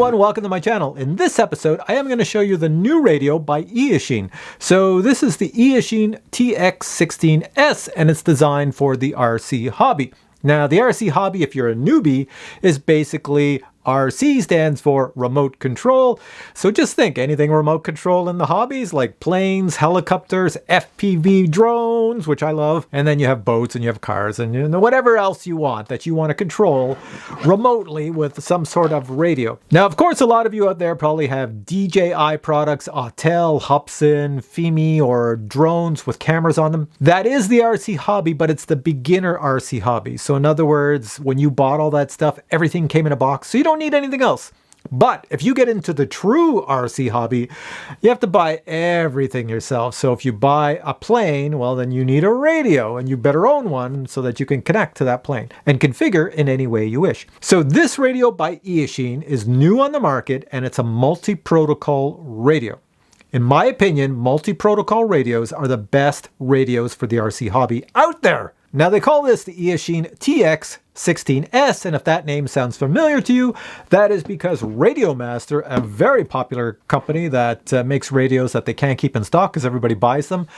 everyone, welcome to my channel. In this episode, I am going to show you the new radio by Eachine. So this is the Eachine TX16S and it's designed for the RC hobby. Now the RC hobby, if you're a newbie, is basically RC stands for remote control. So just think anything remote control in the hobbies like planes, helicopters, FPV drones, which I love. And then you have boats and you have cars and whatever else you want that you want to control remotely with some sort of radio. Now, of course, a lot of you out there probably have DJI products, Autel, Hubsan, Fimi, or drones with cameras on them. That is the RC hobby, but it's the beginner RC hobby. So in other words, when you bought all that stuff, everything came in a box. So you don't need anything else. But if you get into the true RC hobby, you have to buy everything yourself. So if you buy a plane, well, then you need a radio and you better own one so that you can connect to that plane and configure in any way you wish. So this radio by Eachine is new on the market and it's a multi-protocol radio. In my opinion, multi-protocol radios are the best radios for the RC hobby out there. Now they call this the Eachine TX16S, and if that name sounds familiar to you, that is because Radiomaster, a very popular company that makes radios that they can't keep in stock because everybody buys them,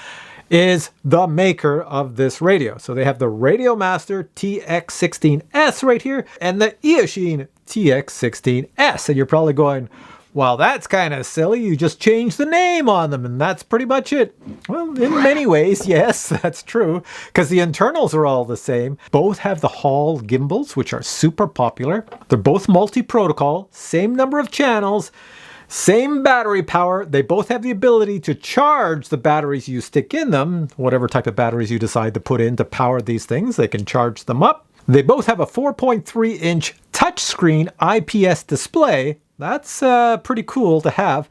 is the maker of this radio. So they have the Radiomaster TX16S right here and the Eachine TX16S, and you're probably going, well, that's kind of silly. You just changed the name on them and that's pretty much it. Well, in many ways, yes, that's true, because the internals are all the same. Both have the Hall gimbals, which are super popular. They're both multi-protocol, same number of channels, same battery power. They both have the ability to charge the batteries you stick in them, whatever type of batteries you decide to put in to power these things, they can charge them up. They both have a 4.3-inch touchscreen IPS display. That's pretty cool to have.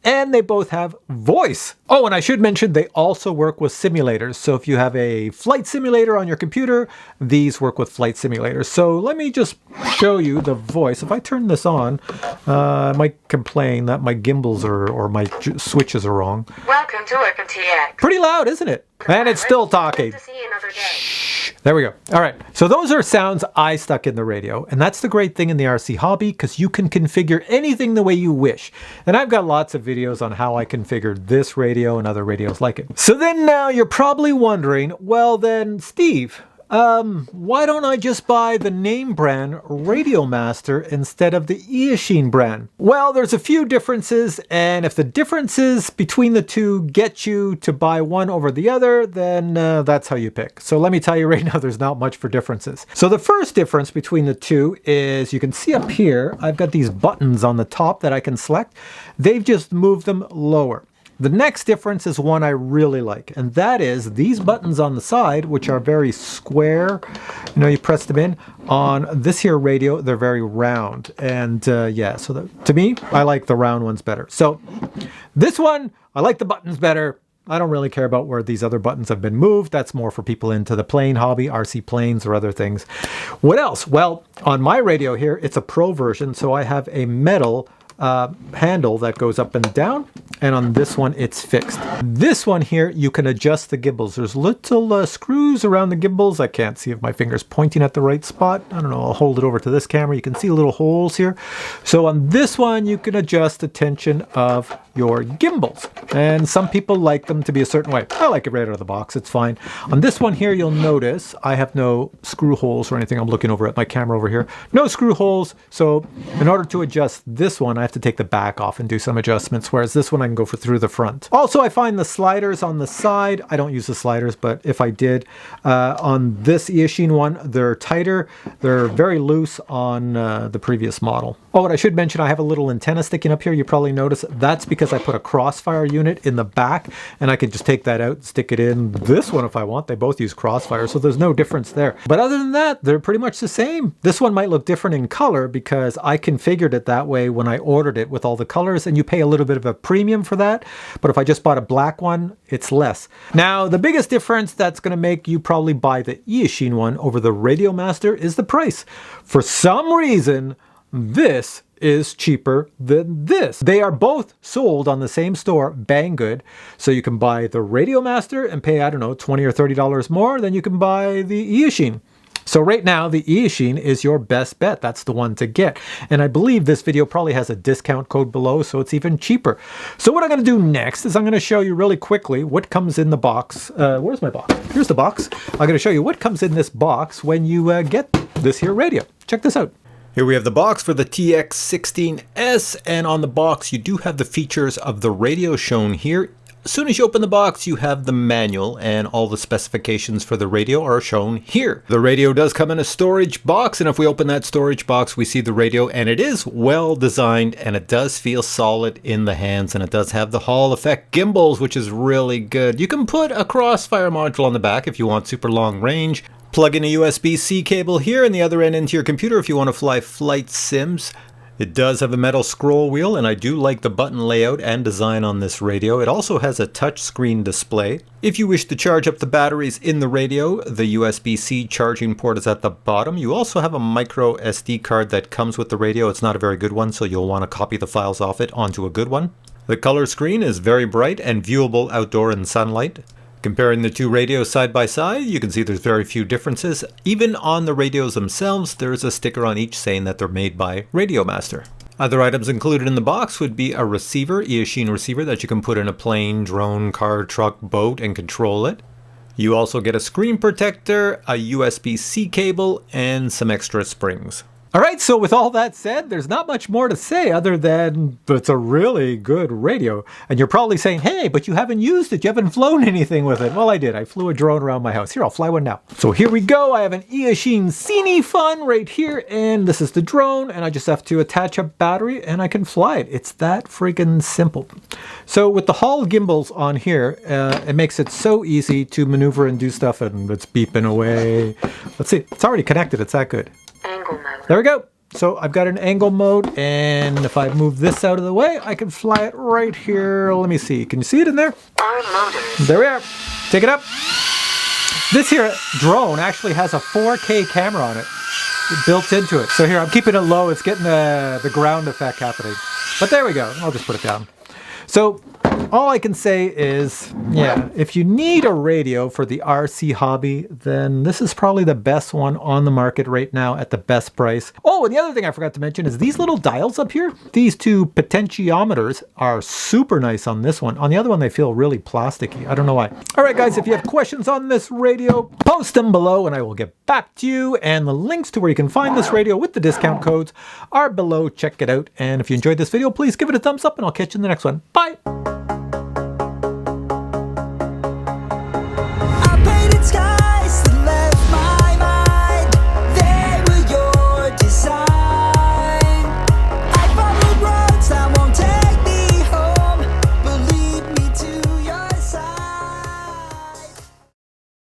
And they both have voice. Oh, and I should mention they also work with simulators. So if you have a flight simulator on your computer, these work with flight simulators. So let me just show you the voice. If I turn this on, I might complain that my gimbals or my switches are wrong. Welcome to OpenTX. Pretty loud, isn't it? And it's still talking. To see you another day. There we go. All right. So those are sounds I stuck in the radio. And that's the great thing in the RC hobby because you can configure anything the way you wish. And I've got lots of videos on how I configured this radio and other radios like it. So then now you're probably wondering, well then, Steve, why don't I just buy the name brand Radiomaster instead of the Eachine brand? Well, there's a few differences, and if the differences between the two get you to buy one over the other, then that's how you pick. So let me tell you right now, there's not much for differences. So the first difference between the two is you can see up here, I've got these buttons on the top that I can select. They've just moved them lower. The next difference is one I really like, and that is these buttons on the side, which are very square. You know, you press them in. On this here radio, they're very round. And yeah, so to me, I like the round ones better. So this one, I like the buttons better. I don't really care about where these other buttons have been moved. That's more for people into the plane hobby, RC planes or other things. What else? Well, on my radio here, it's a pro version, so I have a metal handle that goes up and down, and on this one it's fixed. This one here you can adjust the gimbals. There's little screws around the gimbals. I can't see if my finger's pointing at the right spot. I don't know, I'll hold it over to this camera. You can see little holes here. So on this one you can adjust the tension of your gimbals, and some people like them to be a certain way. I like it right out of the box, it's fine. On this one here you'll notice I have no screw holes or anything. I'm looking over at my camera over here. No screw holes, so in order to adjust this one I have to take the back off and do some adjustments, whereas this one I can go through the front. Also, I find the sliders on the side, I don't use the sliders, but if I did, on this Eachine one, they're tighter. They're very loose on the previous model. Oh, and I should mention I have a little antenna sticking up here. You probably notice that's because I put a crossfire unit in the back, and I can just take that out and stick it in this one if I want. They both use crossfire, so there's no difference there. But other than that, they're pretty much the same. This one might look different in color because I configured it that way when I ordered it with all the colors, and you pay a little bit of a premium for that. But if I just bought a black one, it's less. Now, the biggest difference that's going to make you probably buy the Eachine one over the Radiomaster is the price. For some reason, this is cheaper than this. They are both sold on the same store, Banggood. So you can buy the Radiomaster and pay, I don't know, $20 or $30 more than you can buy the Eachine. So right now, the Eachine is your best bet. That's the one to get. And I believe this video probably has a discount code below, so it's even cheaper. So what I'm going to do next is I'm going to show you really quickly what comes in the box. Where's my box? Here's the box. I'm going to show you what comes in this box when you get this here radio. Check this out. Here we have the box for the TX16S, and on the box you do have the features of the radio shown here. As soon as you open the box, you have the manual, and all the specifications for the radio are shown here. The radio does come in a storage box, and if we open that storage box, we see the radio, and it is well designed, and it does feel solid in the hands, and it does have the Hall effect gimbals, which is really good. You can put a crossfire module on the back if you want super long range. Plug in a USB-C cable here, and the other end into your computer if you want to fly flight sims. It does have a metal scroll wheel, and I do like the button layout and design on this radio. It also has a touchscreen display. If you wish to charge up the batteries in the radio, the USB-C charging port is at the bottom. You also have a micro SD card that comes with the radio. It's not a very good one, so you'll want to copy the files off it onto a good one. The color screen is very bright and viewable outdoor in sunlight. Comparing the two radios side by side, you can see there's very few differences. Even on the radios themselves, there's a sticker on each saying that they're made by Radio Master. Other items included in the box would be a receiver, Eachine receiver, that you can put in a plane, drone, car, truck, boat, and control it. You also get a screen protector, a USB-C cable, and some extra springs. Alright, so with all that said, there's not much more to say other than it's a really good radio. And you're probably saying, hey, but you haven't used it, you haven't flown anything with it. Well, I did. I flew a drone around my house. Here, I'll fly one now. So here we go. I have an Eachine Cine Fun right here, and this is the drone, and I just have to attach a battery, and I can fly it. It's that freaking simple. So with the Hall gimbals on here, it makes it so easy to maneuver and do stuff, and it's beeping away. Let's see. It's already connected. It's that good. Angle mode. There we go. So I've got an angle mode, and if I move this out of the way, I can fly it right here. Let me see. Can you see it in there? Arm motors. There we are. Take it up. This here drone actually has a 4K camera on it built into it. So here, I'm keeping it low. It's getting the ground effect happening. But there we go. I'll just put it down. So all I can say is, yeah, if you need a radio for the RC hobby, then this is probably the best one on the market right now at the best price. Oh, and the other thing I forgot to mention is these little dials up here. These two potentiometers are super nice on this one. On the other one, they feel really plasticky. I don't know why. All right, guys, if you have questions on this radio, post them below and I will get back to you. And the links to where you can find this radio with the discount codes are below. Check it out. And if you enjoyed this video, please give it a thumbs up and I'll catch you in the next one. Bye.